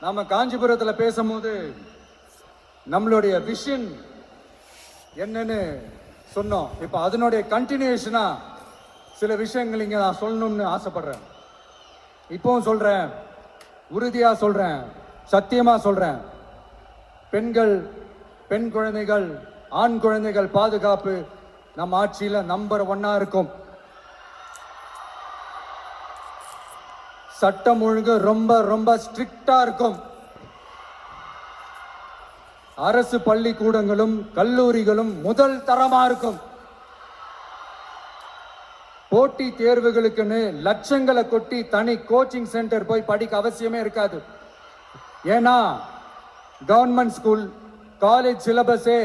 நாம காஞ்சிபுரத்தில் பேசும்போது நம்மளுடைய விஷன் என்னன்னு சொன்னோம். இப்போ அதனுடைய கண்டினியூஷனா சில விஷயங்கள் இங்க நான் சொல்லணும்னு ஆசைப்படுறேன். இப்பவும் சொல்றேன், உறுதியா சொல்றேன், சத்தியமா சொல்றேன். பெண்கள், பெண் குழந்தைகள், ஆண் குழந்தைகள் பாதுகாப்பு நம்ம ஆட்சியில நம்பர் 1 இருக்கும். சட்டம் ஒழுங்கு ரொம்ப ரொம்ப ஸ்ட்ரிக்டா இருக்கும். அரசு பள்ளிக்கூடங்களும் கல்லூரிகளும் முதல் தரமா இருக்கும். போட்டி தேர்வுகளுக்குன்னு லட்சங்களை கொட்டி தனி கோச்சிங் சென்டர் போய் படிக்க அவசியமே இருக்காது. ஏன்னா கவர்மெண்ட் ஸ்கூல், காலேஜ் சிலபஸே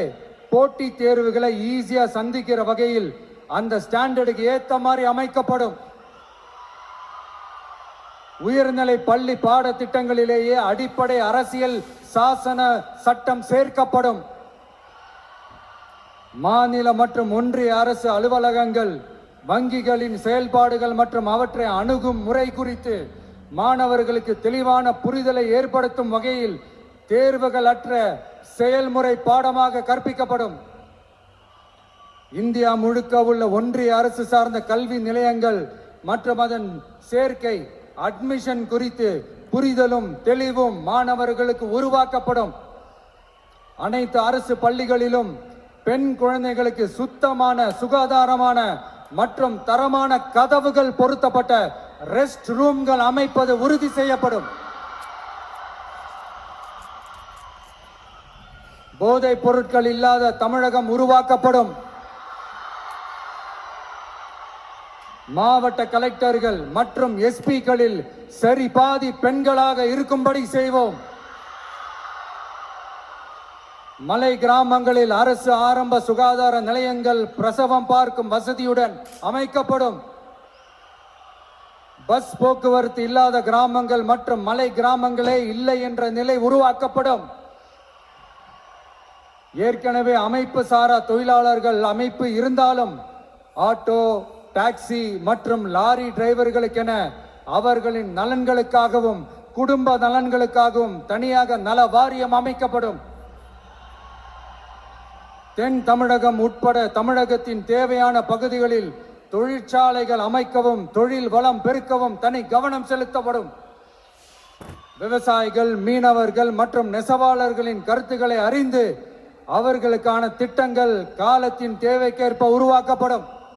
போட்டி தேர்வுகளை ஈஸியா சந்திக்கிற வகையில் அந்த ஸ்டாண்டர்டுக்கு ஏத்த மாதிரி அமைக்கப்படும். உயர்நிலை பள்ளி பாடத்திட்டங்களிலேயே அடிப்படை அரசியல் சாசன சட்டம் சேர்க்கப்படும். மாநில மற்றும் ஒன்றிய அரசு அலுவலகங்கள், வங்கிகளின் செயல்பாடுகள் மற்றும் அவற்றை அணுகும் முறை குறித்து மாணவர்களுக்கு தெளிவான புரிதலை ஏற்படுத்தும் வகையில் தேர்வுகள் அற்ற செயல்முறை பாடமாக கற்பிக்கப்படும். இந்தியா முழுக்க உள்ள ஒன்றிய அரசு சார்ந்த கல்வி நிலையங்கள் மற்றும் அதன் சேர்க்கை அட்மிஷன் குறித்து புரிதலும் தெளிவும் மாணவர்களுக்கு உருவாக்கப்படும். அனைத்து அரசு பள்ளிகளிலும் பெண் குழந்தைகளுக்கு சுத்தமான, சுகாதாரமான மற்றும் தரமான கதவுகள் பொருத்தப்பட்ட ரெஸ்ட் ரூம்கள் அமைப்பது உறுதி செய்யப்படும். போதைப் பொருட்கள் இல்லாத தமிழகம் உருவாக்கப்படும். மாவட்ட கலெக்டர்கள் மற்றும் எஸ்பிக்களில் சரி பாதி பெண்களாக இருக்கும்படி செய்வோம். மலை கிராமங்களில் அரசு ஆரம்ப சுகாதார நிலையங்கள் பிரசவம் பார்க்கும் வசதியுடன் அமைக்கப்படும். பஸ் போக்குவரத்து இல்லாத கிராமங்கள் மற்றும் மலை கிராமங்களே இல்லை என்ற நிலை உருவாக்கப்படும். ஏற்கனவே அமைப்பு சாரா தொழிலாளர்கள் அமைப்பு இருந்தாலும் ஆட்டோ, டாக்ஸி மற்றும் லாரி டிரைவர்களுக்கென அவர்களின் நலன்களுக்காகவும் குடும்ப நலன்களுக்காகவும் தனியாக நல வாரியம் அமைக்கப்படும். தென் தமிழகம் உட்பட தமிழகத்தின் தேவையான பகுதிகளில் தொழிற்சாலைகள் அமைக்கவும் தொழில் வளம் பெருக்கவும் தனி கவனம் செலுத்தப்படும். விவசாயிகள், மீனவர்கள் மற்றும் நெசவாளர்களின் கருத்துக்களை அறிந்து அவர்களுக்கான திட்டங்கள் காலத்தின் தேவைக்கேற்ப உருவாக்கப்படும்.